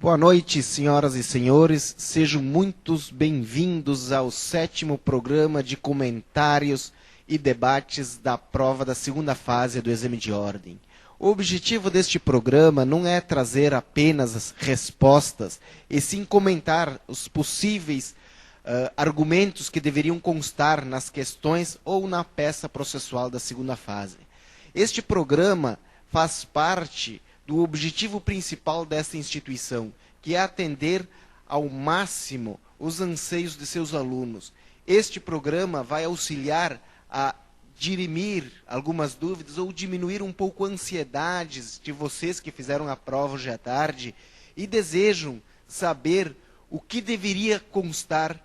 Boa noite, senhoras e senhores. Sejam muitos bem-vindos ao 7º programa de comentários e debates da prova da segunda fase do exame de ordem. O objetivo deste programa não é trazer apenas as respostas, e sim comentar os possíveis argumentos que deveriam constar nas questões ou na peça processual da segunda fase. Este programa faz parte do objetivo principal desta instituição, que é atender ao máximo os anseios de seus alunos. Este programa vai auxiliar a dirimir algumas dúvidas ou diminuir um pouco ansiedades de vocês que fizeram a prova hoje à tarde e desejam saber o que deveria constar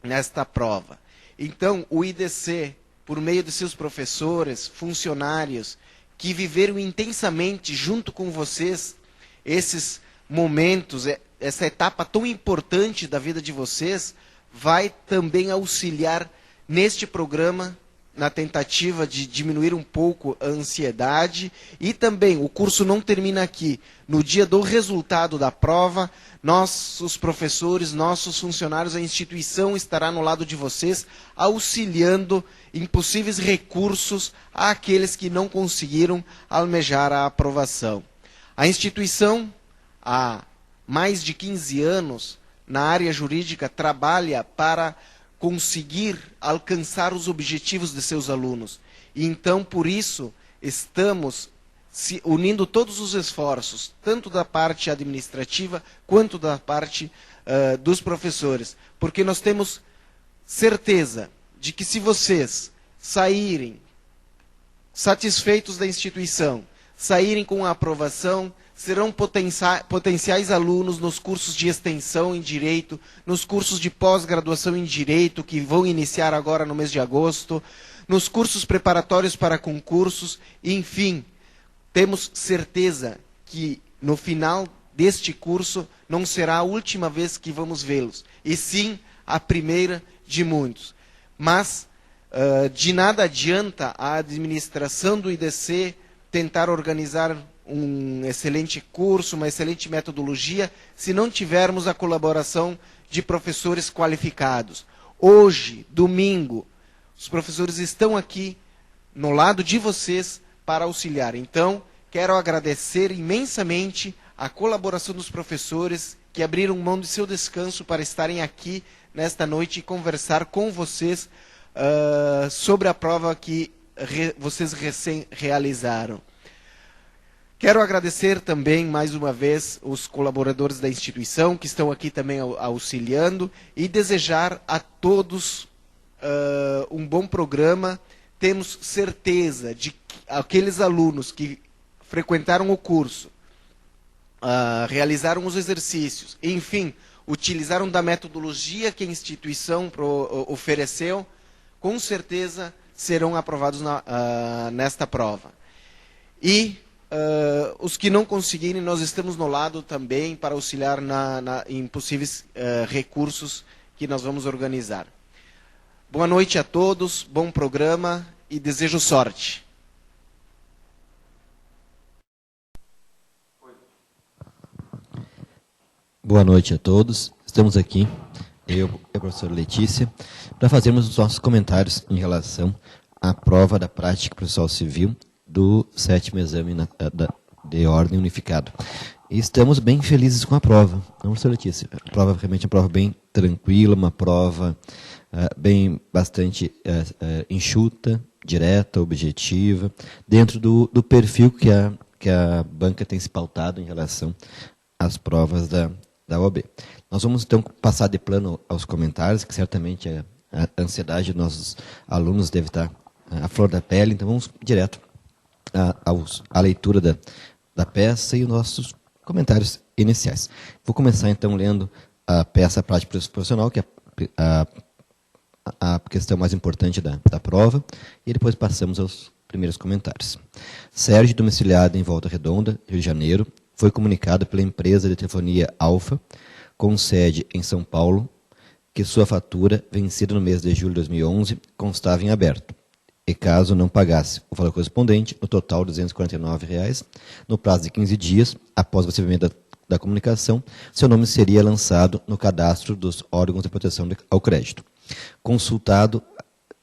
nesta prova. Então, o IDC, por meio de seus professores, funcionários, que viveram intensamente junto com vocês esses momentos, essa etapa tão importante da vida de vocês, vai também auxiliar neste programa na tentativa de diminuir um pouco a ansiedade. E também, o curso não termina aqui. No dia do resultado da prova, nossos professores, nossos funcionários, a instituição estará no lado de vocês, auxiliando em possíveis recursos àqueles que não conseguiram almejar a aprovação. A instituição, há mais de 15 anos, na área jurídica, trabalha para conseguir alcançar os objetivos de seus alunos. E então, por isso, estamos unindo todos os esforços, tanto da parte administrativa, quanto da parte dos professores. Porque nós temos certeza de que se vocês saírem satisfeitos da instituição, saírem com a aprovação, serão potenciais alunos nos cursos de extensão em Direito, nos cursos de pós-graduação em Direito, que vão iniciar agora no mês de agosto, nos cursos preparatórios para concursos, enfim, temos certeza que no final deste curso não será a última vez que vamos vê-los, e sim a primeira de muitos. Mas de nada adianta a administração do IDC tentar organizar um excelente curso, uma excelente metodologia, se não tivermos a colaboração de professores qualificados. Hoje, domingo, os professores estão aqui no lado de vocês para auxiliar. Então, quero agradecer imensamente a colaboração dos professores que abriram mão de seu descanso para estarem aqui nesta noite e conversar com vocês sobre a prova que vocês recém realizaram. Quero agradecer também, mais uma vez, os colaboradores da instituição, que estão aqui também auxiliando, e desejar a todos um bom programa. Temos certeza de que aqueles alunos que frequentaram o curso, realizaram os exercícios, enfim, utilizaram da metodologia que a instituição ofereceu, com certeza serão aprovados nesta prova. E os que não conseguirem, nós estamos no lado também para auxiliar em possíveis recursos que nós vamos organizar. Boa noite a todos, bom programa e desejo sorte. Boa noite a todos. Estamos aqui, eu e a professora Letícia, para fazermos os nossos comentários em relação à prova da prática processual civil do 7º exame de ordem unificado. E estamos bem felizes com a prova, não, professora Letícia? A prova realmente é uma prova bem tranquila, uma prova bastante enxuta, direta, objetiva, dentro do perfil que a banca tem se pautado em relação às provas da OAB. Nós vamos, então, passar de plano aos comentários, que certamente a ansiedade dos nossos alunos deve estar à flor da pele, então vamos direto à leitura da peça e os nossos comentários iniciais. Vou começar, então, lendo a peça prática profissional, que é a questão mais importante da prova, e depois passamos aos primeiros comentários. Sérgio, domiciliado em Volta Redonda, Rio de Janeiro, foi comunicado pela empresa de telefonia Alfa, com sede em São Paulo, que sua fatura, vencida no mês de julho de 2011, constava em aberto. E caso não pagasse o valor correspondente, no total R$ 249, no prazo de 15 dias, após o recebimento da Comunicação, seu nome seria lançado no cadastro dos órgãos de proteção ao crédito. Consultando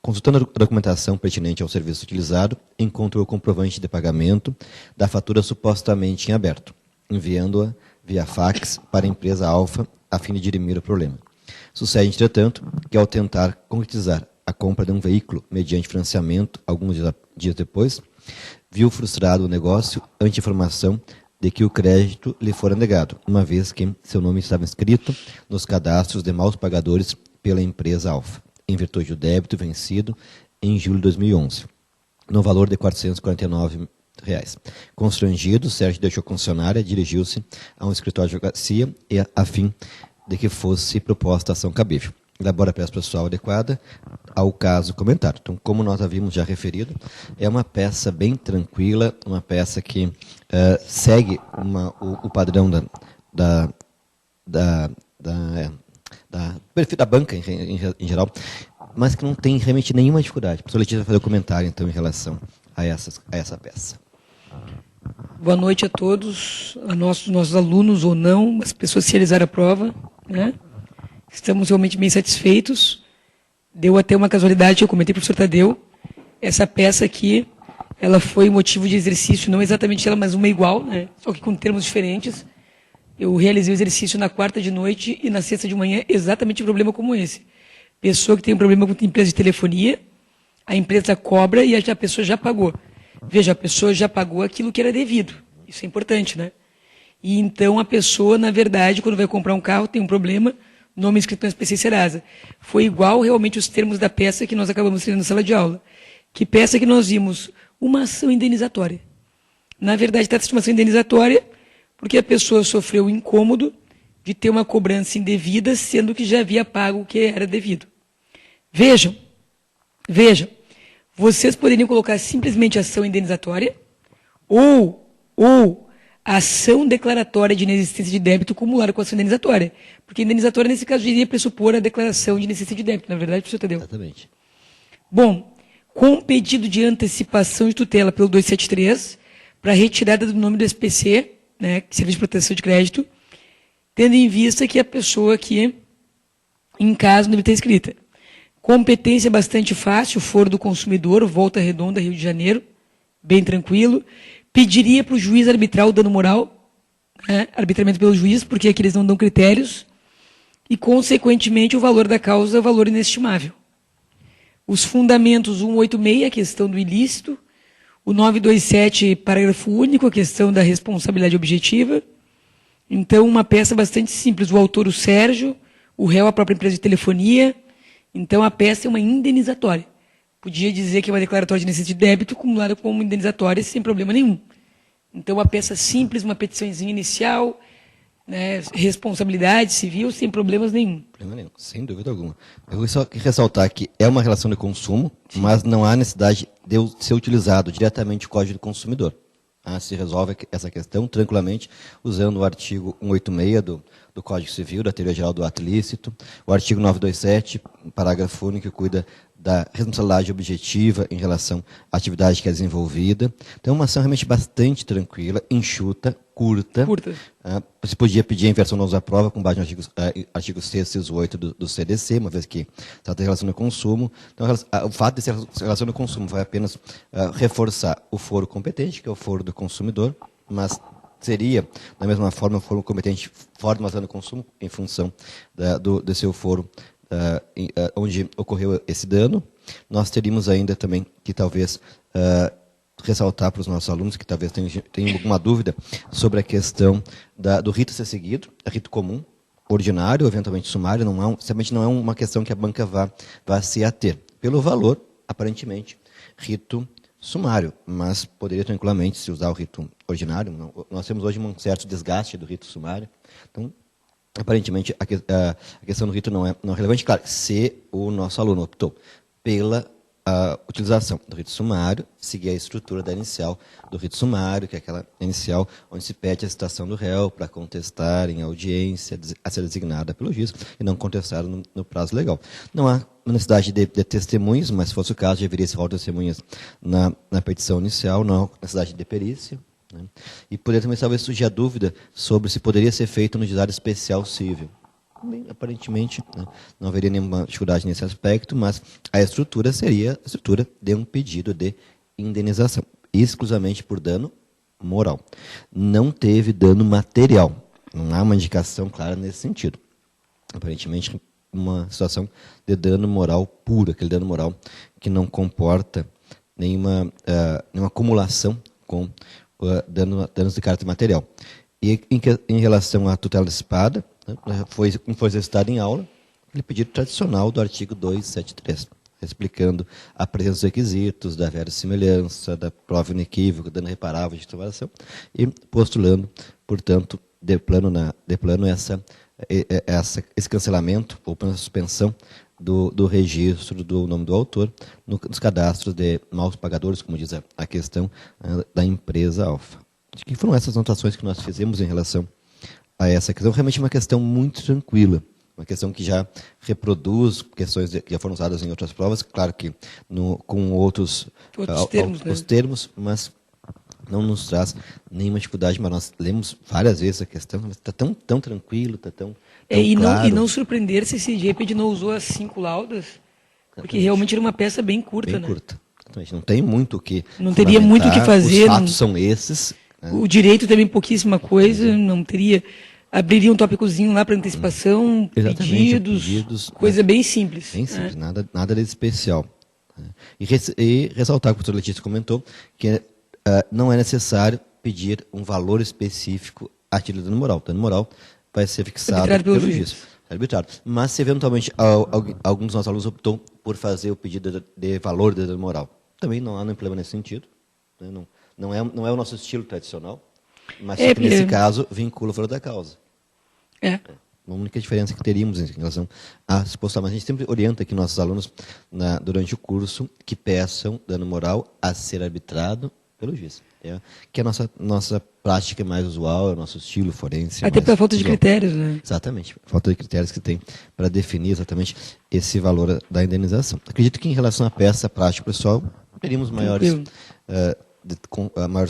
a documentação pertinente ao serviço utilizado, encontrou o comprovante de pagamento da fatura supostamente em aberto, enviando-a via fax para a empresa Alfa, a fim de dirimir o problema. Sucede, entretanto, que ao tentar concretizar a compra de um veículo mediante financiamento, alguns dias depois, viu frustrado o negócio ante a informação de que o crédito lhe fora negado, uma vez que seu nome estava inscrito nos cadastros de maus pagadores pela empresa Alfa, em virtude do débito vencido em julho de 2011, no valor de R$ 449. Constrangido, Sérgio deixou a concessionária, dirigiu-se a um escritório de advocacia a fim de que fosse proposta a ação cabível. Elabora a peça processual adequada ao caso comentado. Então, como nós havíamos já referido, é uma peça bem tranquila, uma peça que segue o padrão da perfil da banca em geral, mas que não tem realmente nenhuma dificuldade. A professora Letícia vai fazer um comentário, então, em relação a essa peça. Boa noite a todos, a nossos alunos ou não, as pessoas que realizaram a prova, né? Estamos realmente bem satisfeitos. Deu até uma casualidade, eu comentei para o professor Tadeu, essa peça aqui, ela foi motivo de exercício, não exatamente ela, mas uma igual, né? Só que com termos diferentes. Eu realizei o exercício na quarta de noite e na sexta de manhã, exatamente um problema como esse. Pessoa que tem um problema com a empresa de telefonia, a empresa cobra e a pessoa já pagou. Veja, a pessoa já pagou aquilo que era devido. Isso é importante, né? E então a pessoa, na verdade, quando vai comprar um carro, tem um problema, nome inscrito na SPC Serasa. Foi igual realmente os termos da peça que nós acabamos tendo na sala de aula. Que peça que nós vimos? Uma ação indenizatória. Na verdade, trata-se de uma ação indenizatória porque a pessoa sofreu o incômodo de ter uma cobrança indevida, sendo que já havia pago o que era devido. Vejam, vocês poderiam colocar simplesmente ação indenizatória ou ação declaratória de inexistência de débito acumulada com ação indenizatória. Porque indenizatória, nesse caso, iria pressupor a declaração de inexistência de débito. Na verdade, professor Tadeu? Exatamente. Bom, com pedido de antecipação de tutela pelo 273, para retirada do nome do SPC, né, Serviço de Proteção de Crédito, tendo em vista que a pessoa aqui, em caso, não deve ter escrita. Competência bastante fácil, Foro do Consumidor, Volta Redonda, Rio de Janeiro, bem tranquilo. Pediria para o juiz arbitrar o dano moral, né, arbitramento pelo juiz, porque aqui eles não dão critérios, e, consequentemente, o valor da causa é valor inestimável. Os fundamentos 186, a questão do ilícito, o 927, parágrafo único, a questão da responsabilidade objetiva. Então, uma peça bastante simples. O autor, o Sérgio, o réu, a própria empresa de telefonia. Então, a peça é uma indenizatória. Podia dizer que é uma declaratória de necessidade de débito acumulada como indenizatória sem problema nenhum. Então, uma peça simples, uma petiçãozinha inicial, né, responsabilidade civil, sem problemas nenhum. Problema nenhum, sem dúvida alguma. Eu vou só ressaltar que é uma relação de consumo, sim, mas não há necessidade de ser utilizado diretamente o Código do Consumidor. Se resolve essa questão tranquilamente usando o artigo 186 do Código Civil, da Teoria Geral do Ato Ilícito, o artigo 927, parágrafo único, que cuida da responsabilidade objetiva em relação à atividade que é desenvolvida. Então, uma ação realmente bastante tranquila, enxuta, curta. Você podia pedir a inversão da uso da prova com base no artigo 6 e 8 do CDC, uma vez que trata de relação de consumo. Então, o fato de ser relação de consumo vai apenas reforçar o foro competente, que é o foro do consumidor, mas seria, da mesma forma, o foro competente fora do relação de consumo, em função do seu foro onde ocorreu esse dano. Nós teríamos ainda também que talvez ressaltar para os nossos alunos que talvez tenham alguma dúvida sobre a questão do rito a ser seguido, é rito comum, ordinário, eventualmente sumário, certamente não é uma questão que a banca vá se ater. Pelo valor, aparentemente, rito sumário, mas poderia tranquilamente se usar o rito ordinário. Nós temos hoje um certo desgaste do rito sumário, então aparentemente, a questão do rito não é relevante. Claro, se o nosso aluno optou pela utilização do rito sumário, seguir a estrutura da inicial do rito sumário, que é aquela inicial onde se pede a citação do réu para contestar em audiência a ser designada pelo juiz e não contestar no prazo legal. Não há necessidade de testemunhas, mas se fosse o caso, deveria se rol de testemunhas na petição inicial, não há necessidade de perícia. né? E poderia também talvez surgir a dúvida sobre se poderia ser feito no juizado especial civil. Bem, aparentemente, né, não haveria nenhuma dificuldade nesse aspecto, mas a estrutura seria a estrutura de um pedido de indenização, exclusivamente por dano moral. Não teve dano material. Não há uma indicação clara nesse sentido. Aparentemente, uma situação de dano moral puro, aquele dano moral que não comporta nenhuma acumulação com danos de caráter material. E em relação à tutela antecipada, foi exercitado em aula aquele pedido tradicional do artigo 273, explicando a presença dos requisitos, da verossimilhança, da prova inequívoca, dano reparável de trabalhação, e postulando, portanto, de plano esse cancelamento, ou pela suspensão do registro do nome do autor nos cadastros de maus pagadores, como diz a questão da empresa Alfa. Acho que foram essas anotações que nós fizemos em relação a essa questão. Realmente uma questão muito tranquila, uma questão que já reproduz questões que já foram usadas em outras provas, claro que com outros termos, mas não nos traz nenhuma dificuldade, mas nós lemos várias vezes a questão, mas está tão tranquilo, está tão claro. E não surpreender-se se de repente não usou as 5 laudas, porque realmente era uma peça bem curta. Bem curta. Exatamente. Não tem muito o que Não teria muito o que fazer. Os fatos são esses. Né? O direito também pouquíssima coisa, não teria... Abriria um tópicozinho lá para antecipação, pedidos, coisa bem simples. Bem simples, nada de especial. E ressaltar, que o professor Letícia comentou, que não é necessário pedir um valor específico a título de dano moral. O dano moral vai ser fixado pelo juiz. Arbitrário. Mas se eventualmente alguns dos nossos alunos optou por fazer o pedido de valor de dano moral, também não há nenhum problema nesse sentido. Né? Não é o nosso estilo tradicional, mas nesse caso vincula o valor da causa. A única diferença que teríamos em relação a suposto, mas a gente sempre orienta aqui nossos alunos durante o curso que peçam dano moral a ser arbitrado pelo juiz. Que é a nossa prática mais usual, é o nosso estilo forense. Até pela falta de critérios, né? Exatamente. Falta de critérios que tem para definir exatamente esse valor da indenização. Acredito que em relação à peça prática pessoal, teríamos maiores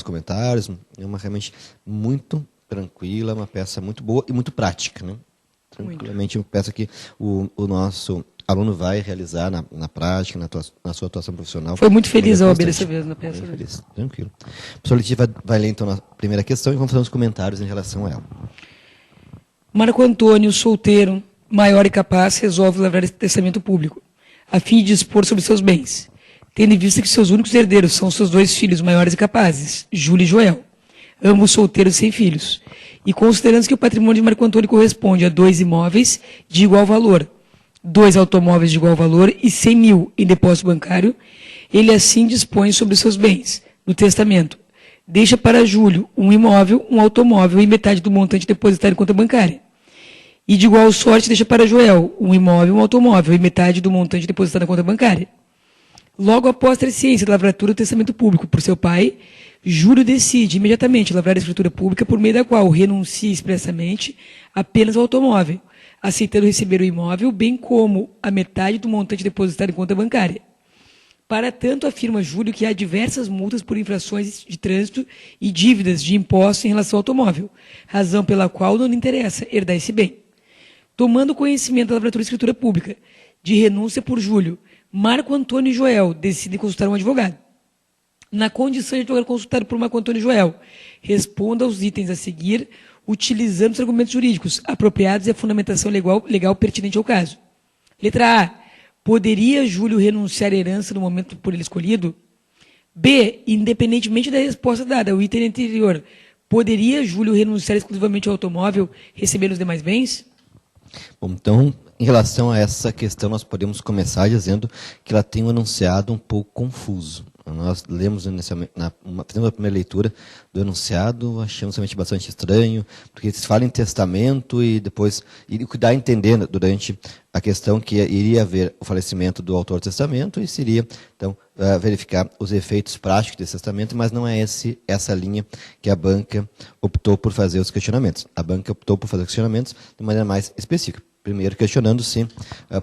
comentários. É uma realmente muito tranquila, uma peça muito boa e muito prática, né? Tranquilamente, uma peça que o nosso aluno vai realizar na prática, na sua atuação profissional. Foi muito feliz ao abrir essa vez na peça. Muito feliz, tranquilo. O professor Letícia vai ler então a primeira questão e vamos fazer uns comentários em relação a ela. Marco Antônio, solteiro, maior e capaz, resolve lavrar esse testamento público, a fim de dispor sobre seus bens, tendo em vista que seus únicos herdeiros são seus 2 filhos maiores e capazes, Júlio e Joel, ambos solteiros sem filhos, e considerando que o patrimônio de Marco Antônio corresponde a 2 imóveis de igual valor, 2 automóveis de igual valor e 100 mil em depósito bancário, ele assim dispõe sobre seus bens, no testamento. Deixa para Júlio um imóvel, um automóvel e metade do montante depositado em conta bancária. E de igual sorte deixa para Joel um imóvel, um automóvel e metade do montante depositado na conta bancária. Logo após ter ciência da lavratura do testamento público por seu pai, Júlio decide imediatamente lavrar a escritura pública por meio da qual renuncia expressamente apenas ao automóvel, aceitando receber o imóvel, bem como a metade do montante depositado em conta bancária. Para tanto, afirma Júlio que há diversas multas por infrações de trânsito e dívidas de impostos em relação ao automóvel, razão pela qual não lhe interessa herdar esse bem. Tomando conhecimento da lavratura de escritura pública, de renúncia por Júlio, Marco Antônio e Joel decidem consultar um advogado. Na condição de advogado consultado por Marco Antônio e Joel, responda aos itens a seguir, utilizando os argumentos jurídicos apropriados e a fundamentação legal pertinente ao caso. Letra A. Poderia Júlio renunciar à herança no momento por ele escolhido? B. Independentemente da resposta dada ao item anterior, poderia Júlio renunciar exclusivamente ao automóvel, recebendo os demais bens? Bom, então, em relação a essa questão, nós podemos começar dizendo que ela tem um enunciado um pouco confuso. Nós lemos inicialmente, fizemos a primeira leitura do enunciado, achamos realmente bastante estranho, porque se fala em testamento e depois, e o que dá a entender durante a questão que iria haver o falecimento do autor do testamento e seria, então, verificar os efeitos práticos desse testamento, mas não é essa linha que a banca optou por fazer os questionamentos. A banca optou por fazer os questionamentos de maneira mais específica. Primeiro, questionando se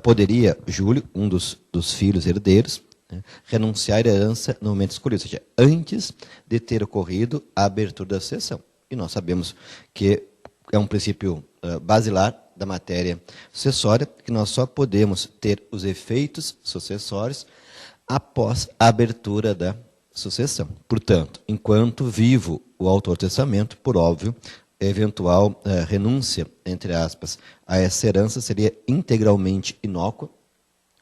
poderia Júlio, um dos filhos herdeiros, né, renunciar à herança no momento escolhido, ou seja, antes de ter ocorrido a abertura da sucessão. E nós sabemos que é um princípio basilar da matéria sucessória, que nós só podemos ter os efeitos sucessórios após a abertura da sucessão. Portanto, enquanto vivo o autor do testamento, por óbvio, eventual renúncia, entre aspas, a essa herança seria integralmente inócua,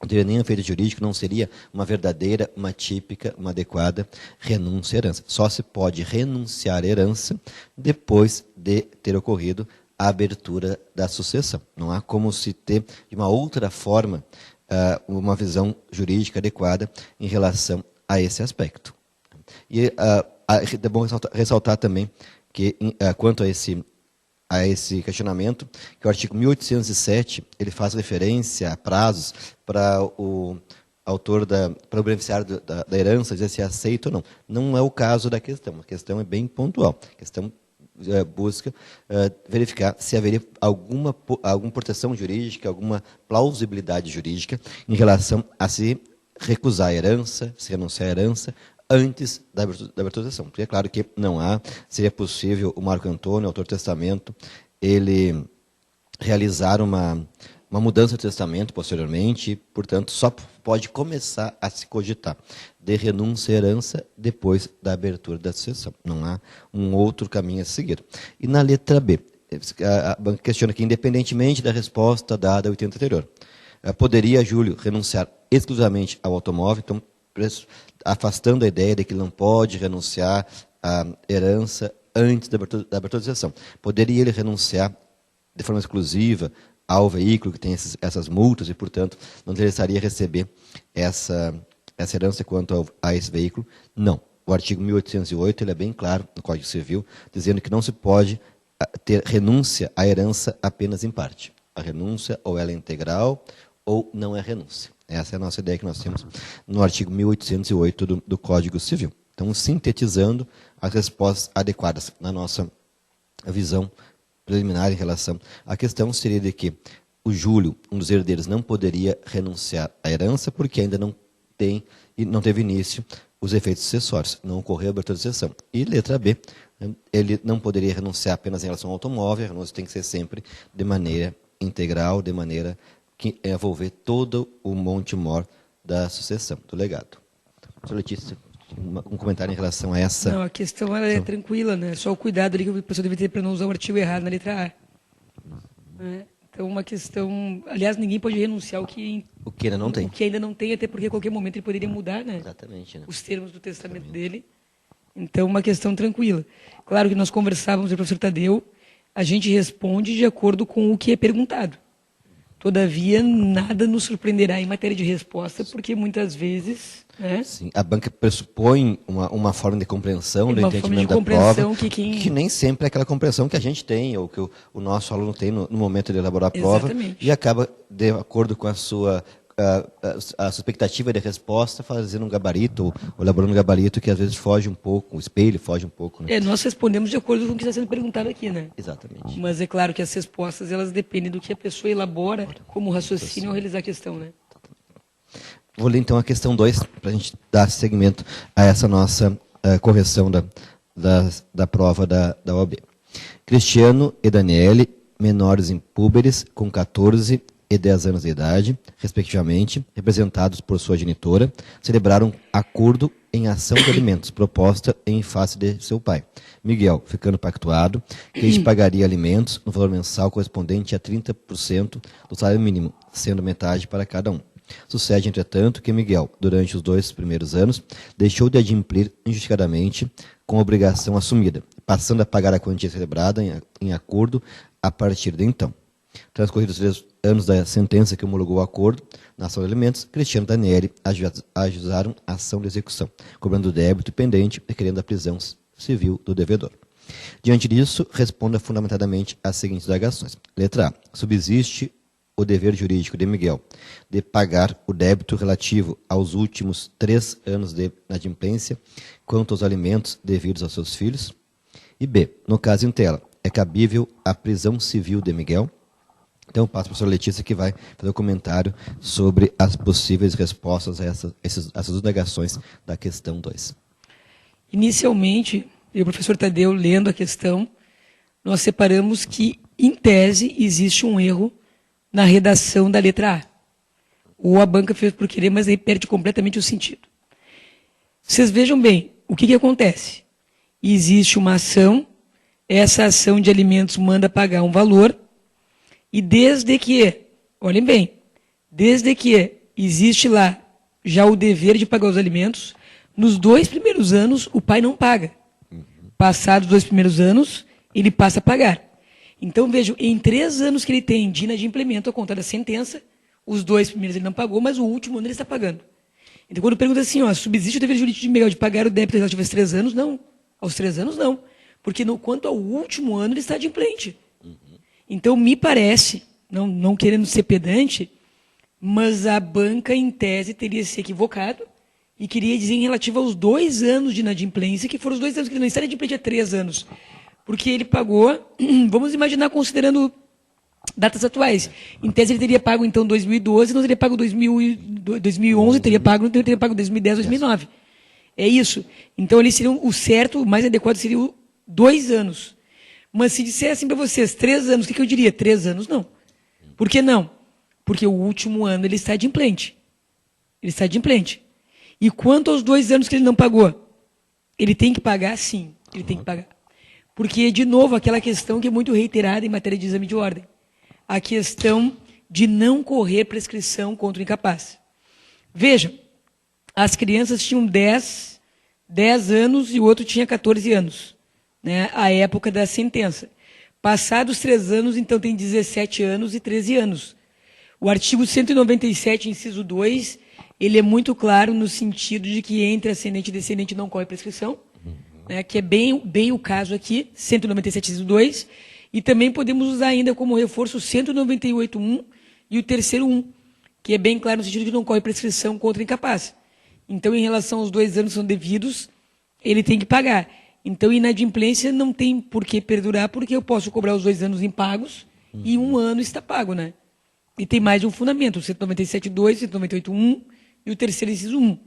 não teria nenhum efeito jurídico, não seria uma verdadeira, uma típica, uma adequada renúncia à herança. Só se pode renunciar à herança depois de ter ocorrido a abertura da sucessão. Não há como se ter, de uma outra forma, uma visão jurídica adequada em relação a esse aspecto. E é bom ressaltar também que, quanto a esse questionamento, que o artigo 1807 ele faz referência a prazos para o autor, para o beneficiário da herança, dizer se é aceito ou não. Não é o caso da questão. A questão é bem pontual. A questão busca verificar se haveria alguma proteção jurídica, alguma plausibilidade jurídica em relação a se recusar a herança, se renunciar à herança, antes da abertura da sessão. Porque é claro que não há, seria possível o Marco Antônio, autor do testamento, ele realizar uma mudança de testamento posteriormente, e, portanto, só pode começar a se cogitar de renúncia à herança depois da abertura da sucessão. Não há um outro caminho a seguir. E na letra B, a banca questiona que, independentemente da resposta dada ao item anterior, poderia Júlio renunciar exclusivamente ao automóvel, então, afastando a ideia de que ele não pode renunciar à herança antes da abertura da sucessão. Poderia ele renunciar de forma exclusiva ao veículo que tem essas multas e, portanto, não interessaria receber essa herança quanto a esse veículo? Não. O artigo 1808 ele é bem claro no Código Civil, dizendo que não se pode ter renúncia à herança apenas em parte. A renúncia ou ela é integral ou não é renúncia. Essa é a nossa ideia que nós temos no artigo 1808 do Código Civil. Então, sintetizando as respostas adequadas na nossa visão preliminar em relação à questão, seria de que o Júlio, um dos herdeiros, não poderia renunciar à herança porque ainda não teve início os efeitos sucessórios, não ocorreu a abertura de sucessão. E letra B, ele não poderia renunciar apenas em relação ao automóvel, a renúncia tem que ser sempre de maneira integral, de maneira que envolver todo o monte mor da sucessão, do legado. Professor Letícia, um comentário em relação a essa... Não, a questão ela é tranquila, né? Só o cuidado ali que a pessoa deve ter para não usar o artigo errado na letra A. Né? Então, uma questão... Aliás, ninguém pode renunciar o que ainda não tem. O que ainda não tem, até porque a qualquer momento ele poderia mudar, né? Exatamente. Né? Os termos do testamento dele. Então, uma questão tranquila. Claro que nós conversávamos com o professor Tadeu, a gente responde de acordo com o que é perguntado. Todavia, nada nos surpreenderá em matéria de resposta, porque muitas vezes... Né? Sim, a banca pressupõe uma forma de compreensão do entendimento da prova, que nem sempre é aquela compreensão que a gente tem, ou que o nosso aluno tem no momento de elaborar a prova. Exatamente. E acaba, de acordo com a sua expectativa de resposta, fazendo um gabarito, ou elaborando um gabarito que às vezes foge um pouco, o espelho foge um pouco. Né? Nós respondemos de acordo com o que está sendo perguntado aqui, né? Exatamente. Mas é claro que as respostas elas dependem do que a pessoa elabora como raciocínio ao realizar a questão, né? Vou ler então a questão 2, para a gente dar seguimento a essa nossa correção da prova da OAB. Cristiano e Daniele, menores impúberes, com 14 e 10 anos de idade, respectivamente, representados por sua genitora, celebraram acordo em ação de alimentos proposta em face de seu pai, Miguel, ficando pactuado que lhes pagaria alimentos no valor mensal correspondente a 30% do salário mínimo, sendo metade para cada um. Sucede, entretanto, que Miguel, durante os 2 primeiros anos, deixou de adimplir injustificadamente com a obrigação assumida, passando a pagar a quantia celebrada em acordo a partir de então. Transcorridos 3 anos da sentença que homologou o acordo na ação de alimentos, Cristiano e Daniele ajuizaram a ação de execução, cobrando o débito pendente e requerendo a prisão civil do devedor. Diante disso, responda fundamentadamente as seguintes indagações. Letra A. Subsiste o dever jurídico de Miguel de pagar o débito relativo aos últimos 3 anos de inadimplência quanto aos alimentos devidos aos seus filhos? E B. No caso em tela, é cabível a prisão civil de Miguel? Então, eu passo para a professora Letícia, que vai fazer um comentário sobre as possíveis respostas a essas duas negações da questão 2. Inicialmente, eu e o professor Tadeu, lendo a questão, nós separamos que, em tese, existe um erro na redação da letra A. Ou a banca fez por querer, mas aí perde completamente o sentido. Vocês vejam bem, o que acontece? Existe uma ação, essa ação de alimentos manda pagar um valor, e desde que, olhem bem, desde que existe lá já o dever de pagar os alimentos, nos 2 primeiros anos o pai não paga. Passados os 2 primeiros anos, ele passa a pagar. Então, vejam, em 3 anos que ele tem de inadimplemento, a conta da sentença, os 2 primeiros ele não pagou, mas o último ano ele está pagando. Então, quando pergunta assim, subsiste o dever jurídico de pagar o débito relativo aos 3 anos? Não. Aos 3 anos, não. Porque quanto ao último ano, ele está adimplente. Então, me parece, não querendo ser pedante, mas a banca, em tese, teria se equivocado e queria dizer em relativo aos 2 anos de inadimplência, que foram os 2 anos que ele não está inadimplente há 3 anos. Porque ele pagou, vamos imaginar, considerando datas atuais. Em tese, ele teria pago, então, 2012, não teria pago 2011, teria pago 2010, 2009. É isso. Então, eles seriam, o certo, o mais adequado seria 2 aassim. Mas se dissessem para vocês 3 anos, o que eu diria? 3 anos, não. Por que não? Porque o último ano ele está adimplente. Ele está adimplente. E quanto aos 2 anos que ele não pagou? Ele tem que pagar? Sim, ele tem que pagar. Porque, de novo, aquela questão que é muito reiterada em matéria de exame de ordem. A questão de não correr prescrição contra o incapaz. Vejam, as crianças tinham 10 anos e o outro tinha 14 anos. Né, a época da sentença. Passados 3 anos, então tem 17 anos e 13 anos. O artigo 197, inciso 2, ele é muito claro no sentido de que entre ascendente e descendente não corre prescrição, né, que é bem o caso aqui, 197, inciso 2, e também podemos usar ainda como reforço o 198.1 e o terceiro 1, que é bem claro no sentido de que não corre prescrição contra o incapaz. Então, em relação aos 2 anos que são devidos, ele tem que pagar. Então, inadimplência não tem por que perdurar, porque eu posso cobrar os 2 anos impagos e 1 ano está pago, né? E tem mais de um fundamento, o 197.2, 198.1 e o terceiro inciso 1.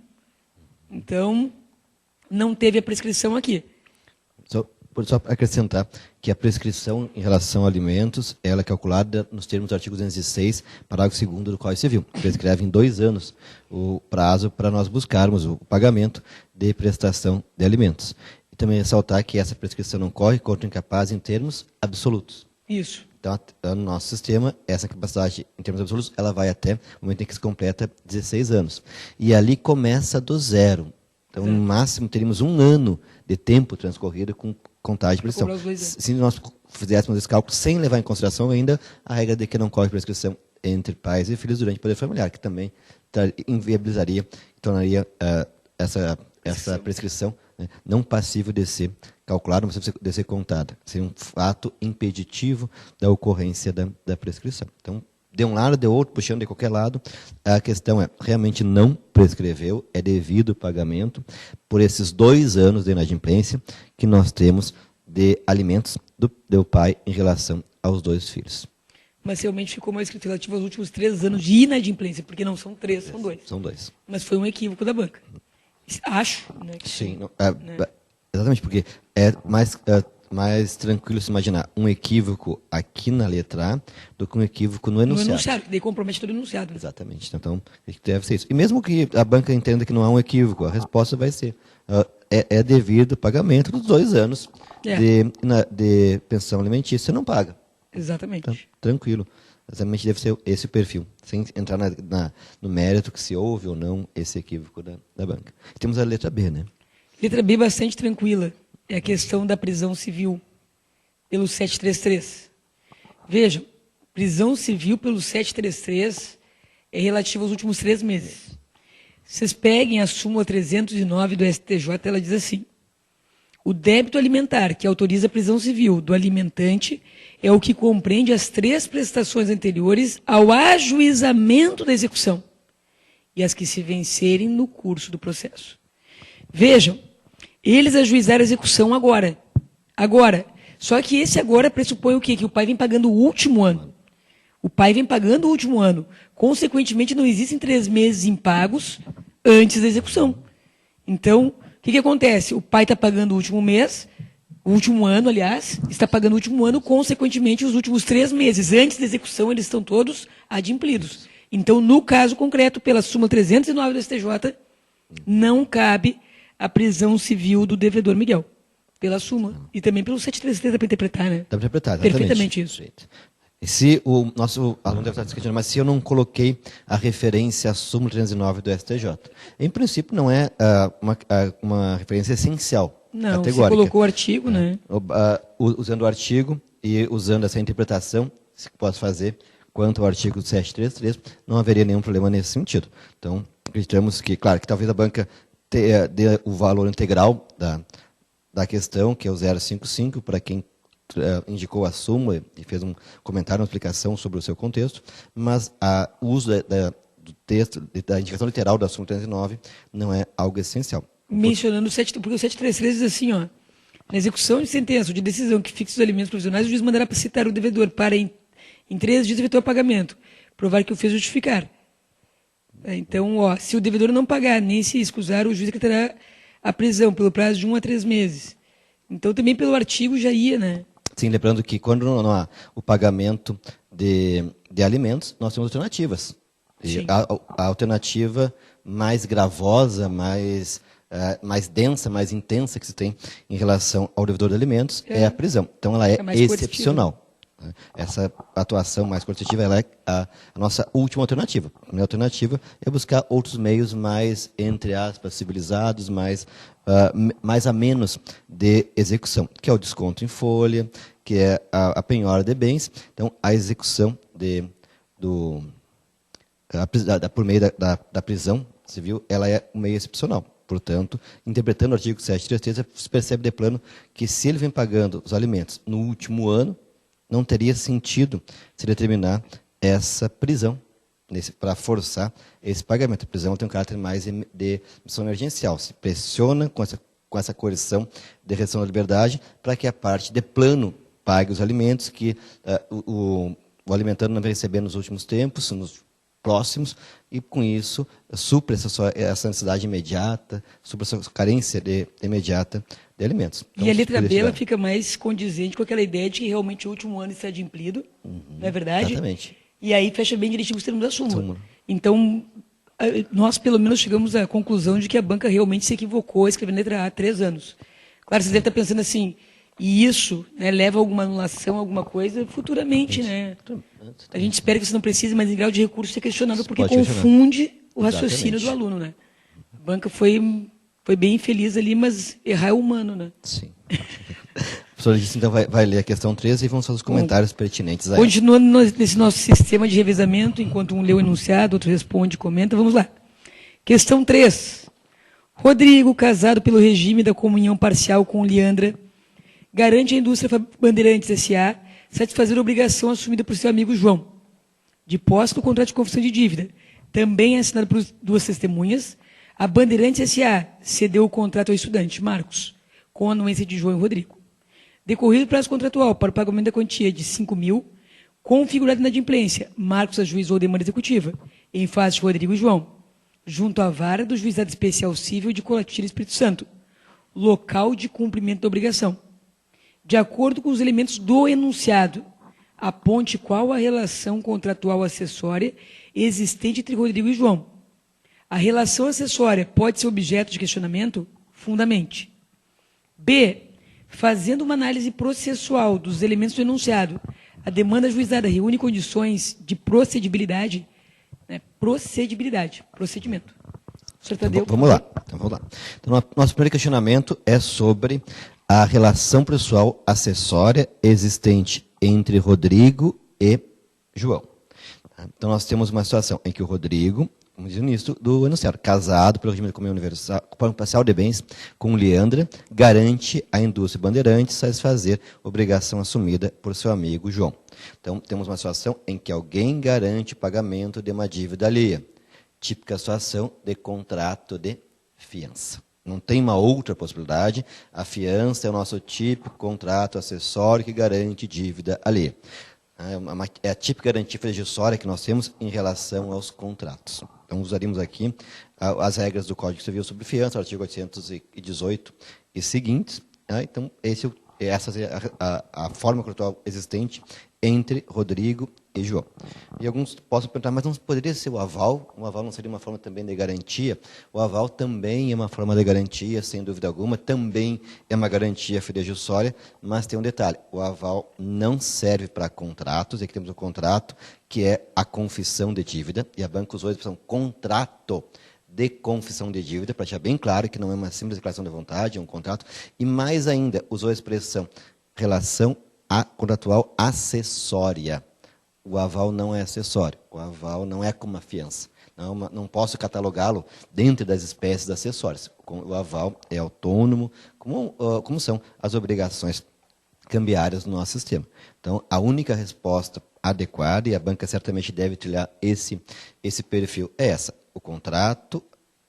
Então, não teve a prescrição aqui. Só acrescentar que a prescrição em relação a alimentos, ela é calculada nos termos do artigo 206, parágrafo 2º do Código Civil. Prescreve em 2 anos o prazo para nós buscarmos o pagamento de prestação de alimentos. E também ressaltar que essa prescrição não corre contra o incapaz em termos absolutos. Isso. Então, no nosso sistema, essa capacidade em termos absolutos, ela vai até o momento em que se completa 16 anos. E ali começa do zero. Então, no máximo, teríamos 1 ano de tempo transcorrido com contagem de prescrição. Se nós fizéssemos esse cálculo sem levar em consideração ainda a regra de que não corre prescrição entre pais e filhos durante o poder familiar, que também inviabilizaria, tornaria essa prescrição, né, não passível de ser calculada, mas de ser contada. Seria um fato impeditivo da ocorrência da prescrição. Então, de um lado, de outro, puxando de qualquer lado, a questão é, realmente não prescreveu, é devido o pagamento por esses 2 anos de inadimplência que nós temos de alimentos do pai em relação aos 2 filhos. Mas realmente ficou mais escrito relativo aos últimos 3 anos de inadimplência, porque não são 3, são 2. São 2. Mas foi um equívoco da banca. Acho, né? Sim, exatamente, porque é mais tranquilo se imaginar um equívoco aqui na letra A do que um equívoco no enunciado. No enunciado, daí compromete todo o enunciado. Exatamente, então deve ser isso. E mesmo que a banca entenda que não há um equívoco, a resposta vai ser, é devido ao pagamento dos 2 anos de pensão alimentícia, você não paga. Exatamente. Então, tranquilo. Exatamente deve ser esse o perfil, sem entrar no mérito que se houve ou não esse equívoco da banca. E temos a letra B, né? Letra B bastante tranquila. É a questão da prisão civil pelo 733. Vejam, prisão civil pelo 733 é relativa aos últimos 3 meses. Vocês peguem a súmula 309 do STJ, ela diz assim: o débito alimentar que autoriza a prisão civil do alimentante é o que compreende as 3 prestações anteriores ao ajuizamento da execução e as que se vencerem no curso do processo. Vejam, eles ajuizaram a execução agora. Agora. Só que esse agora pressupõe o quê? Que o pai vem pagando o último ano. O pai vem pagando o último ano. Consequentemente, não existem 3 meses impagos antes da execução. Então, o que acontece? O pai está pagando o último mês, o último ano, aliás, está pagando o último ano, consequentemente, os últimos 3 meses antes da execução, eles estão todos adimplidos. Então, no caso concreto, pela súmula 309 do STJ, não cabe a prisão civil do devedor Miguel, pela súmula. E também pelo 733 dá para interpretar, né? Dá para interpretar, exatamente. Perfeitamente isso. E se o nosso aluno deve estar discutindo, mas se eu não coloquei a referência à súmula 309 do STJ? Em princípio, não é uma referência essencial, não, categórica. Você colocou o artigo, né? Usando o artigo e usando essa interpretação, se posso fazer, quanto ao artigo 733, não haveria nenhum problema nesse sentido. Então, acreditamos que, claro, que talvez a banca dê o valor integral da questão, que é o 0,55, para quem indicou a súmula e fez um comentário, uma explicação sobre o seu contexto, mas o uso do texto, da indicação literal da súmula 309, não é algo essencial. Mencionando porque o 733 diz assim, ó, na execução de sentença ou de decisão que fixe os alimentos provisionais, o juiz mandará para citar o devedor para, em 3 dias, efetuar o pagamento, provar que o fez justificar. Então, se o devedor não pagar, nem se escusar, o juiz decretará a prisão pelo prazo de 1 a 3 meses. Então, também pelo artigo já ia, né? Sim, lembrando que quando não há o pagamento de alimentos, nós temos alternativas. E a alternativa mais gravosa, mais densa, mais intensa que se tem em relação ao devedor de alimentos é a prisão. Então, ela é excepcional. Essa atuação mais coercitiva ela é a nossa última alternativa. A primeira alternativa é buscar outros meios mais, entre aspas, civilizados, mais a menos de execução, que é o desconto em folha, que é a penhora de bens. Então, a execução por meio da prisão civil, ela é um meio excepcional. Portanto, interpretando o artigo 733, se percebe de plano que se ele vem pagando os alimentos no último ano, não teria sentido se determinar essa prisão para forçar esse pagamento. A prisão tem um caráter mais de missão emergencial. Se pressiona com essa coerção de restrição da liberdade para que a parte de plano pague os alimentos que o alimentando não vem receber nos últimos tempos, nos próximos, e com isso supre essa necessidade imediata, supre essa carência imediata de alimentos. Então, e a letra B ela fica mais condizente com aquela ideia de que realmente o último ano está adimplido, não é verdade? Exatamente. E aí fecha bem direitinho os termos da súmula. Então, nós pelo menos chegamos à conclusão de que a banca realmente se equivocou escrevendo letra A há 3 anos. Claro, vocês devem estar pensando assim, e isso, né, leva a alguma anulação, alguma coisa, futuramente, né? A gente espera que isso não precise, mas em grau de recurso ser questionável, porque confunde o raciocínio do aluno, né? A banca foi bem infeliz ali, mas errar é humano, né? Sim. O professor disse, então, vai ler a questão 13 e vamos fazer os comentários pertinentes a continuando nesse nosso sistema de revezamento, enquanto um lê o enunciado, outro responde, comenta, vamos lá. Questão 3. Rodrigo, casado pelo regime da comunhão parcial com Leandra, garante à indústria Bandeirantes S.A. satisfazer a obrigação assumida por seu amigo João, de posse do contrato de confissão de dívida, também assinado por 2 testemunhas. A Bandeirantes S.A. cedeu o contrato ao estudante, Marcos, com a anuência de João e Rodrigo. Decorrido o prazo contratual para o pagamento da quantia de 5.000, configurada na inadimplência, Marcos ajuizou a demanda executiva, em face de Rodrigo e João, junto à vara do Juizado Especial Cível de Colatina Espírito Santo, local de cumprimento da obrigação. De acordo com os elementos do enunciado, aponte qual a relação contratual acessória existente entre Rodrigo e João. A relação acessória pode ser objeto de questionamento? Fundamente. B. Fazendo uma análise processual dos elementos do enunciado, a demanda ajuizada reúne condições de procedibilidade, né? Procedimento. Vamos lá. Então, nosso primeiro questionamento é sobre a relação processual acessória existente entre Rodrigo e João. Então, nós temos uma situação em que o Rodrigo, como diz o início do enunciado, casado pelo regime da comunhão universal, parcial de bens com Leandra, garante à indústria Bandeirantes satisfazer obrigação assumida por seu amigo João. Então, temos uma situação em que alguém garante o pagamento de uma dívida alheia. Típica situação de contrato de fiança. Não tem uma outra possibilidade. A fiança é o nosso típico contrato acessório que garante dívida alheia. É a típica garantia fidejussória que nós temos em relação aos contratos. Então, usaríamos aqui as regras do Código Civil sobre fiança, artigo 818 e seguintes. Então, essa é a forma contratual existente entre Rodrigo e João. E alguns possam perguntar, mas não poderia ser o aval? O aval não seria uma forma também de garantia? O aval também é uma forma de garantia, sem dúvida alguma, também é uma garantia fidejussória, mas tem um detalhe, o aval não serve para contratos, e aqui temos o contrato, que é a confissão de dívida, e a banca usou a expressão contrato de confissão de dívida, para deixar bem claro que não é uma simples declaração de vontade, é um contrato, e mais ainda, usou a expressão relação contratual acessória. O aval não é acessório, o aval não é como uma fiança. Não posso catalogá-lo dentro das espécies acessórias. O aval é autônomo, como são as obrigações cambiárias no nosso sistema. Então, a única resposta adequada, e a banca certamente deve trilhar esse perfil, é essa. O contrato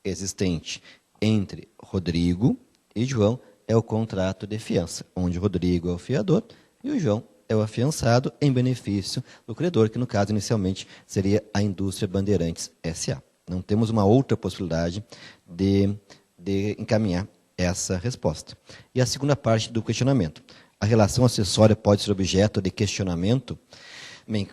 existente entre Rodrigo e João é o contrato de fiança, onde Rodrigo é o fiador e o João é o afiançado em benefício do credor, que no caso inicialmente seria a Indústria Bandeirantes S.A. Não temos uma outra possibilidade de encaminhar essa resposta. E a segunda parte do questionamento. A relação acessória pode ser objeto de questionamento? Bem,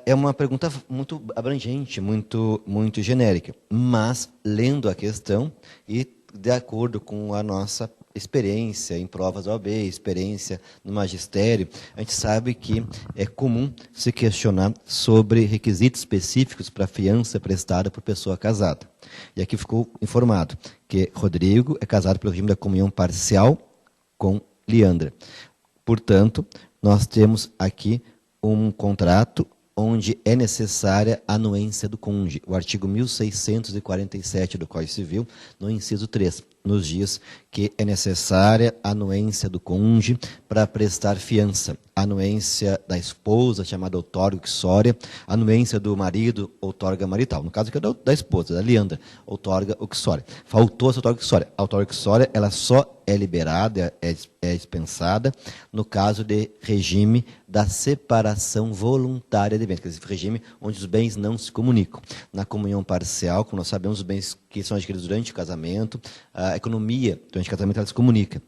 é uma pergunta muito abrangente, muito genérica, mas lendo a questão e de acordo com a nossa experiência em provas da OAB, experiência no magistério, a gente sabe que é comum se questionar sobre requisitos específicos para fiança prestada por pessoa casada. E aqui ficou informado que Rodrigo é casado pelo regime da comunhão parcial com Leandra. Portanto, nós temos aqui um contrato onde é necessária a anuência do cônjuge. O artigo 1647 do Código Civil, no inciso 3, nos diz que é necessária a anuência do cônjuge para prestar fiança. A anuência da esposa, chamada outorga uxória, a anuência do marido, outorga marital. No caso aqui é da esposa, da Leandra, outorga uxória. Faltou essa outorga uxória. A outorga uxória, ela só é liberada, é dispensada, no caso de regime da separação voluntária de bens, que é esse regime onde os bens não se comunicam. Na comunhão parcial, como nós sabemos, os bens que são adquiridos durante o casamento, a economia durante o casamento ela se comunica.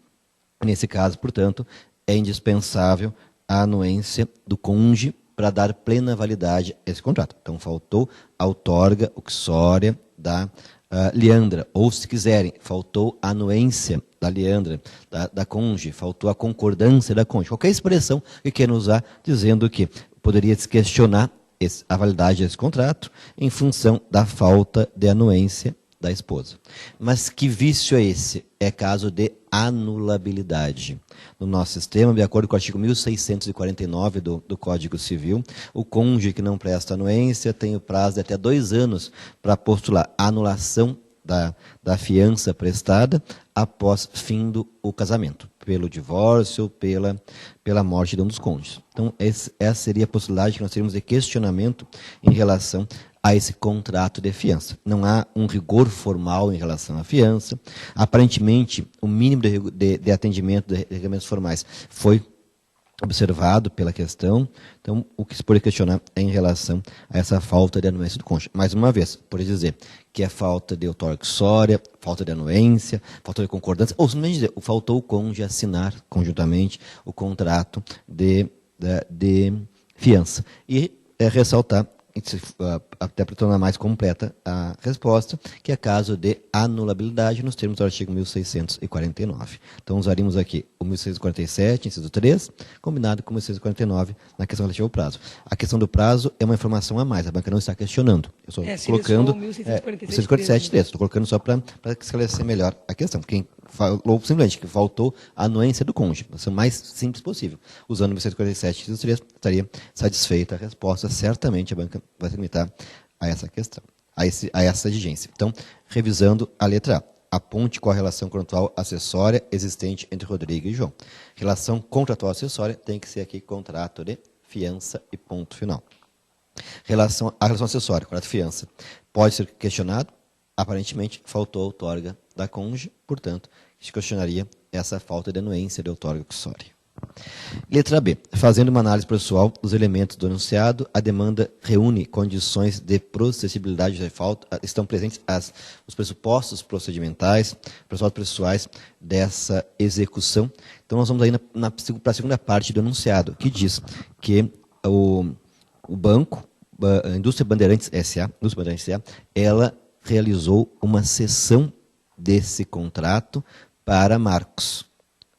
Nesse caso, portanto, é indispensável a anuência do cônjuge para dar plena validade a esse contrato. Então, faltou a outorga uxória da Leandra, ou se quiserem, faltou a anuência da Leandra, da cônjuge, faltou a concordância da cônjuge. Qualquer expressão que queiram usar, dizendo que poderia se questionar a validade desse contrato em função da falta de anuência da esposa. Mas que vício é esse? É caso de anulabilidade. No nosso sistema, de acordo com o artigo 1649 do Código Civil, o cônjuge que não presta anuência tem o prazo de até 2 anos para postular a anulação da fiança prestada após fim do casamento, pelo divórcio, pela morte de um dos cônjuges. Então, essa seria a possibilidade que nós teríamos de questionamento em relação a esse contrato de fiança. Não há um rigor formal em relação à fiança. Aparentemente, o mínimo de atendimento de requerimentos formais foi observado pela questão. Então, o que se pode questionar é em relação a essa falta de anuência do cônjuge. Mais uma vez, pode dizer que é falta de outorga uxória, falta de anuência, falta de concordância, ou simplesmente dizer, faltou o cônjuge assinar conjuntamente o contrato de fiança. E ressaltar, até para tornar mais completa a resposta, que é caso de anulabilidade nos termos do artigo 1649. Então, usaríamos aqui o 1647, inciso 3, combinado com o 1649 na questão relativa ao prazo. A questão do prazo é uma informação a mais, a banca não está questionando. Eu estou colocando 1647, 3, estou colocando só para esclarecer melhor a questão. Quem falou simplesmente que faltou a anuência do cônjuge, o mais simples possível. Usando o 1647, inciso 3, estaria satisfeita a resposta. Certamente a banca vai se limitar a essa questão, a essa exigência. Então, revisando a letra A. Aponte qual a relação contratual acessória existente entre Rodrigo e João. Relação contratual acessória tem que ser aqui contrato de fiança e ponto final. A relação acessória, contrato de fiança, pode ser questionado. Aparentemente, faltou a outorga da cônjuge, portanto, se questionaria essa falta de anuência de outorga uxória. Letra B. Fazendo uma análise processual dos elementos do enunciado, a demanda reúne condições de processibilidade de falta, estão presentes os pressupostos procedimentais, processuais dessa execução. Então, nós vamos aí para a segunda parte do enunciado, que diz que o banco, a Indústria Bandeirantes S.A., ela realizou uma cessão desse contrato para Marcos,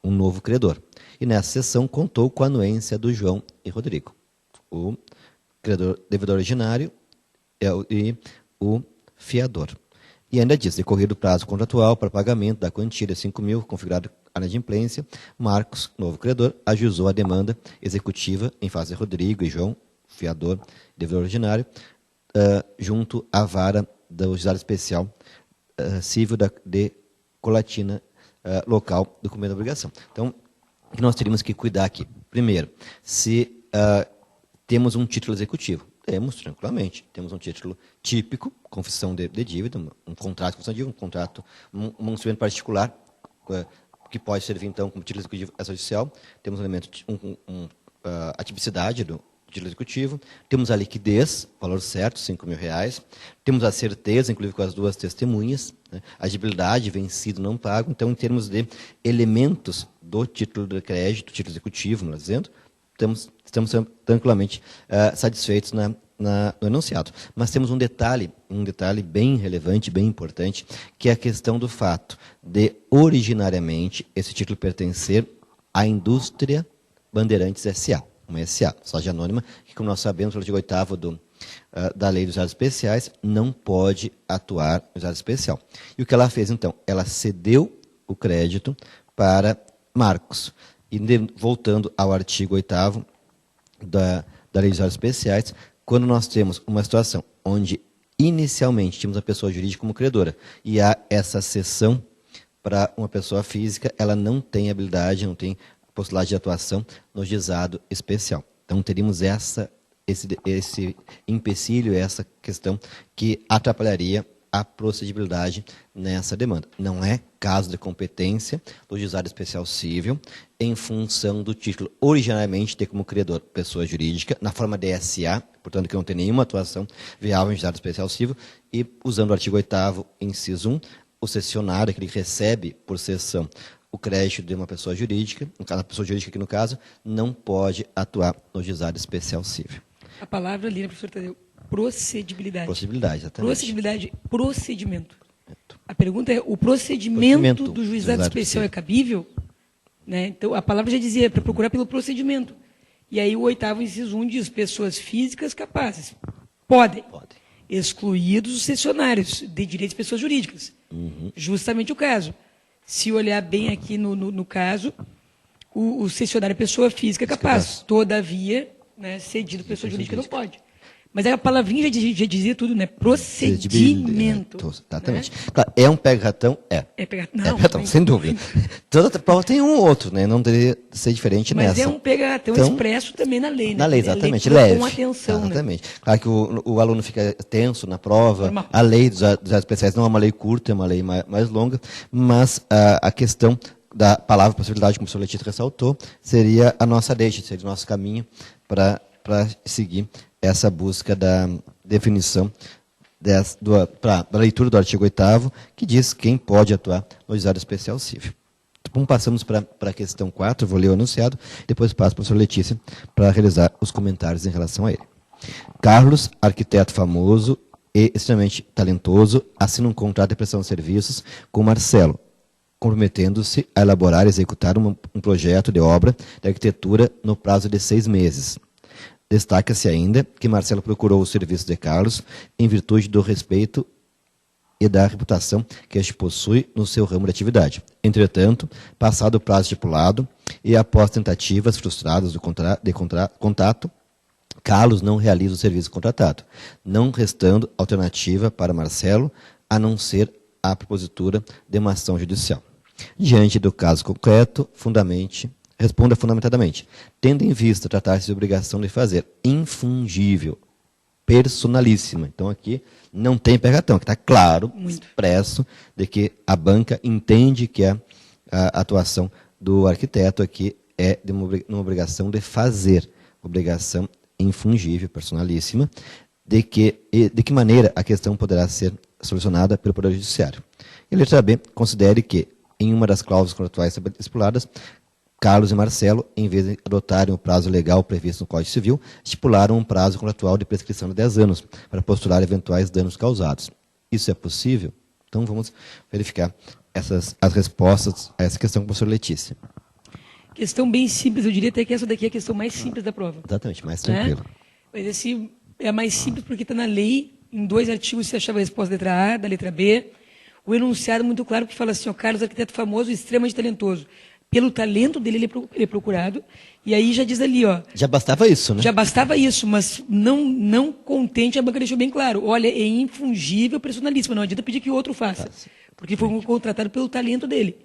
um novo credor. E nessa sessão contou com a anuência do João e Rodrigo, o credor devedor originário e o fiador. E ainda diz, decorrido o prazo contratual para pagamento da quantia de 5 mil, configurado a inadimplência, Marcos, novo credor, ajuizou a demanda executiva em face de Rodrigo e João, fiador, devedor originário, junto à vara do juizado especial civil de Colatina local do cumprimento da obrigação. Então, o que nós teríamos que cuidar aqui? Primeiro, se temos um título executivo. Temos, tranquilamente. Temos um título típico, confissão de dívida, um contrato de confissão de dívida, um contrato, um instrumento particular, que pode servir, então, como título executivo extrajudicial. Temos um elemento, a tipicidade do título executivo. Temos a liquidez, valor certo, R$5.000. Temos a certeza, inclusive com as duas testemunhas, né? A agibilidade, vencido, não pago. Então, em termos de elementos do título de crédito, título executivo, melhor dizendo, estamos tranquilamente satisfeitos no enunciado. Mas temos um detalhe bem relevante, bem importante, que é a questão do fato de, originariamente, esse título pertencer à Indústria Bandeirantes S.A., uma S.A., sociedade anônima, que, como nós sabemos, pelo artigo 8º da Lei dos Juizados Especiais, não pode atuar no juizado especial. E o que ela fez, então? Ela cedeu o crédito para Marcos. E, voltando ao artigo 8º da Lei dos Juizados Especiais, quando nós temos uma situação onde, inicialmente, tínhamos a pessoa jurídica como credora, e há essa cessão para uma pessoa física, ela não tem habilidade, não tem possibilidade de atuação no juizado especial. Então, teríamos esse empecilho, essa questão que atrapalharia a procedibilidade nessa demanda. Não é caso de competência do juizado especial civil, em função do título originariamente ter como credor pessoa jurídica, na forma de SA, portanto que não tem nenhuma atuação viável em juizado especial civil, e usando o artigo 8º, inciso 1, o cessionário, aquele que recebe por cessão o crédito de uma pessoa jurídica, no caso, a pessoa jurídica aqui no caso, não pode atuar no juizado especial civil. A palavra ali, professor Tadeu, procedibilidade. Procedibilidade, exatamente. Procedibilidade, procedimento. A pergunta é, o procedimento do juizado especial é cabível? Né? Então, a palavra já dizia, para procurar pelo procedimento. E aí o 8º inciso 1 diz, pessoas físicas capazes. Podem. Excluídos os cessionários de direitos de pessoas jurídicas. Justamente o caso. Se olhar bem aqui no caso, o cessionário é pessoa física capaz. Todavia, né, cedido pessoa jurídica não pode. Mas a palavrinha já dizia tudo, né? Procedimento. Exatamente. Né? Claro, é um pega-ratão? É. É pega-ratão. Não, é pega-ratão, sem dúvida. Toda prova tem um ou outro, né? Não deveria ser diferente mas nessa. Mas é um pega-ratão então, expresso também na lei, né? Na lei, exatamente. Leve. Com atenção, exatamente. Né? Claro que o aluno fica tenso na prova. Normal. A lei dos especiais não é uma lei curta, é uma lei mais longa, mas a questão da palavra possibilidade, como o professor Letícia ressaltou, seria a nossa deixa, seria o nosso caminho para seguir essa busca da definição da leitura do artigo 8º, que diz quem pode atuar no juizado especial civil. Então, passamos para a questão 4, vou ler o enunciado, depois passo para a professora Letícia para realizar os comentários em relação a ele. Carlos, arquiteto famoso e extremamente talentoso, assina um contrato de prestação de serviços com Marcelo, comprometendo-se a elaborar e executar um projeto de obra de arquitetura no prazo de 6 meses. Destaca-se ainda que Marcelo procurou o serviço de Carlos em virtude do respeito e da reputação que este possui no seu ramo de atividade. Entretanto, passado o prazo estipulado e após tentativas frustradas de contato, Carlos não realiza o serviço contratado, não restando alternativa para Marcelo a não ser a propositura de uma ação judicial. Diante do caso concreto, responda fundamentadamente, tendo em vista tratar-se de obrigação de fazer infungível, personalíssima. Então, aqui não tem pega-ratão, que está claro, expresso, de que a banca entende que a atuação do arquiteto aqui é de uma obrigação de fazer, obrigação infungível, personalíssima, de que maneira a questão poderá ser solucionada pelo Poder Judiciário. E a letra B considere que, em uma das cláusulas contratuais estipuladas, Carlos e Marcelo, em vez de adotarem o prazo legal previsto no Código Civil, estipularam um prazo contratual de prescrição de 10 anos para postular eventuais danos causados. Isso é possível? Então vamos verificar as respostas a essa questão com a professora Letícia. Questão bem simples, eu diria até que essa daqui é a questão mais simples da prova. Exatamente, mais tranquila. Mas esse é a mais simples porque está na lei, em 2 artigos você achava a resposta da letra A, da letra B. O enunciado muito claro que fala assim, ó, Carlos, arquiteto famoso, extremamente talentoso. Pelo talento dele, ele é procurado. E aí já diz ali, ó... Já bastava isso, né? Já bastava isso, mas não contente, a banca deixou bem claro. Olha, é infungível, personalíssimo. Não adianta pedir que o outro faça. Porque foi contratado pelo talento dele.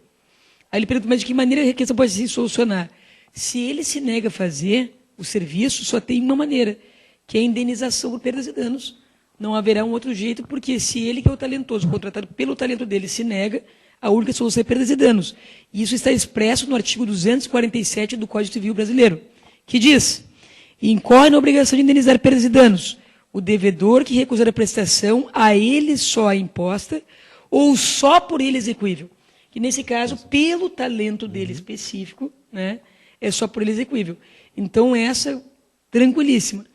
Aí ele pergunta, mas de que maneira a questão pode se solucionar? Se ele se nega a fazer o serviço, só tem uma maneira, que é a indenização por perdas e danos. Não haverá um outro jeito, porque se ele, que é o talentoso, contratado pelo talento dele, se nega, a única solução é perdas e danos. E isso está expresso no artigo 247 do Código Civil Brasileiro, que diz: incorre na obrigação de indenizar perdas e danos o devedor que recusar a prestação a ele só imposta ou só por ele execuível. Que nesse caso, pelo talento dele específico, né, é só por ele execuível. Então, essa, tranquilíssima.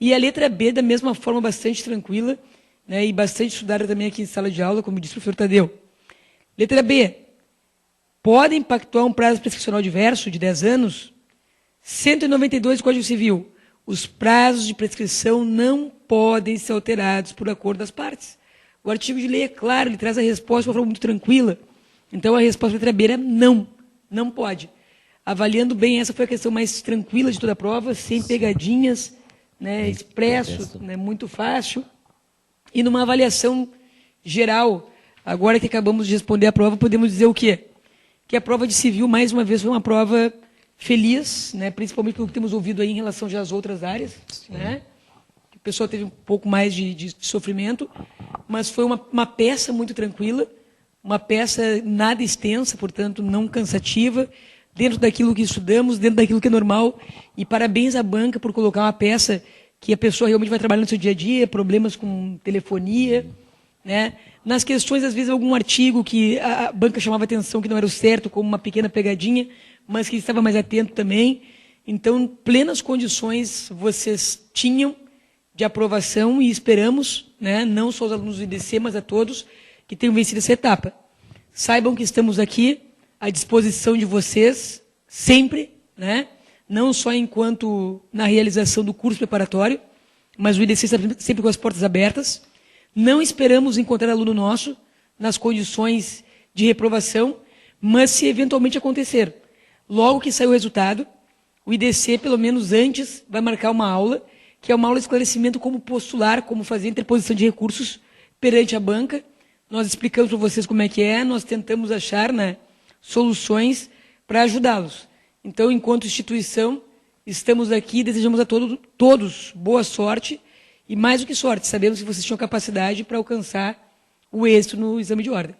E a letra B, da mesma forma, bastante tranquila, né, e bastante estudada também aqui em sala de aula, como disse o professor Tadeu. Letra B. Podem pactuar um prazo prescricional diverso de 10 anos? 192 do Código Civil. Os prazos de prescrição não podem ser alterados por acordo das partes. O artigo de lei é claro, ele traz a resposta de uma forma muito tranquila. Então, a resposta da letra B é não. Não pode. Avaliando bem, essa foi a questão mais tranquila de toda a prova, sem pegadinhas, né, expresso, né, muito fácil. E numa avaliação geral, agora que acabamos de responder a prova, podemos dizer o quê? Que a prova de civil, mais uma vez, foi uma prova feliz, né, principalmente pelo que temos ouvido aí em relação já às outras áreas, né? O pessoal teve um pouco mais de sofrimento, mas foi uma peça muito tranquila, uma peça nada extensa, portanto, não cansativa, dentro daquilo que estudamos, dentro daquilo que é normal. E parabéns à banca por colocar uma peça que a pessoa realmente vai trabalhar no seu dia a dia, problemas com telefonia, né? Nas questões, às vezes, algum artigo que a banca chamava atenção que não era o certo, como uma pequena pegadinha, mas que estava mais atento também. Então, plenas condições vocês tinham de aprovação e esperamos, né, não só os alunos do IDC, mas a todos, que tenham vencido essa etapa. Saibam que estamos aqui à disposição de vocês, sempre, né, não só enquanto na realização do curso preparatório, mas o IDC está sempre com as portas abertas. Não esperamos encontrar aluno nosso nas condições de reprovação, mas se eventualmente acontecer, logo que sair o resultado, o IDC, pelo menos antes, vai marcar uma aula, que é uma aula de esclarecimento como postular, como fazer interposição de recursos perante a banca. Nós explicamos para vocês como é que é, nós tentamos achar, né, soluções para ajudá-los. Então, enquanto instituição, estamos aqui, desejamos a todos boa sorte, e mais do que sorte, sabemos que vocês tinham capacidade para alcançar o êxito no exame de ordem.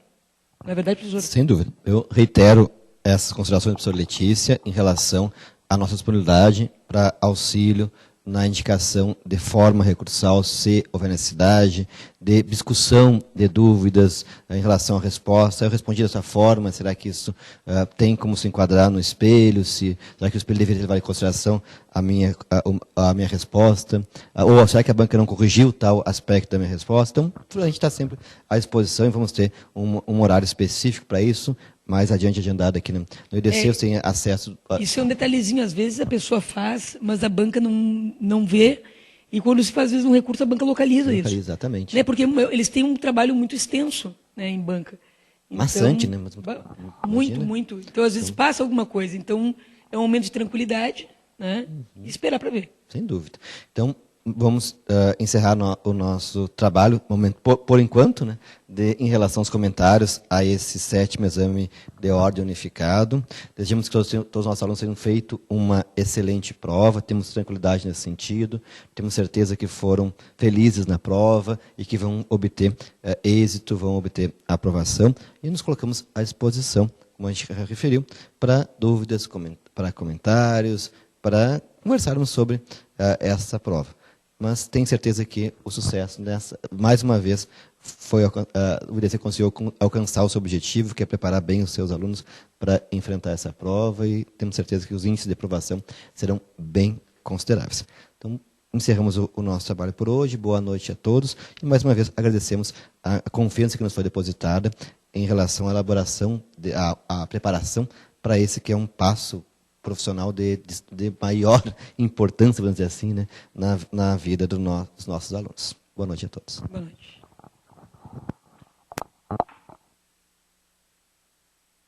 Não é verdade, professor? Sem dúvida. Eu reitero essas considerações da professora Letícia em relação à nossa disponibilidade para auxílio na indicação de forma recursal, se houver necessidade, de discussão de dúvidas em relação à resposta. Eu respondi dessa forma, será que isso tem como se enquadrar no espelho? Será que o espelho deveria levar em consideração a minha resposta? Ou será que a banca não corrigiu tal aspecto da minha resposta? Então, a gente está sempre à disposição e vamos ter um horário específico para isso, mais adiante agendado aqui no IDC, você tem acesso... Isso é um detalhezinho, às vezes a pessoa faz, mas a banca não vê, e quando se faz, às vezes, um recurso, a banca localiza isso. Exatamente. Né? Porque eles têm um trabalho muito extenso, né, em banca. Então, maçante, né? Muito. Então, às vezes, passa alguma coisa. Então, é um momento de tranquilidade, né? E esperar para ver. Sem dúvida. Então, vamos encerrar o nosso trabalho, por enquanto, né, em relação aos comentários a esse 7º exame de ordem unificado. Desejamos que todos os nossos alunos tenham feito uma excelente prova, temos tranquilidade nesse sentido, temos certeza que foram felizes na prova e que vão obter êxito, vão obter aprovação, e nos colocamos à disposição, como a gente referiu, para dúvidas, comentários, para comentários, para conversarmos sobre essa prova. Mas tenho certeza que o sucesso mais uma vez, o IDC conseguiu alcançar o seu objetivo, que é preparar bem os seus alunos para enfrentar essa prova, e temos certeza que os índices de aprovação serão bem consideráveis. Então, encerramos o nosso trabalho por hoje. Boa noite a todos. E, mais uma vez, agradecemos a confiança que nos foi depositada em relação à elaboração, à preparação para esse que é um passo profissional de maior importância, vamos dizer assim, né, na vida dos nossos alunos. Boa noite a todos. Boa noite.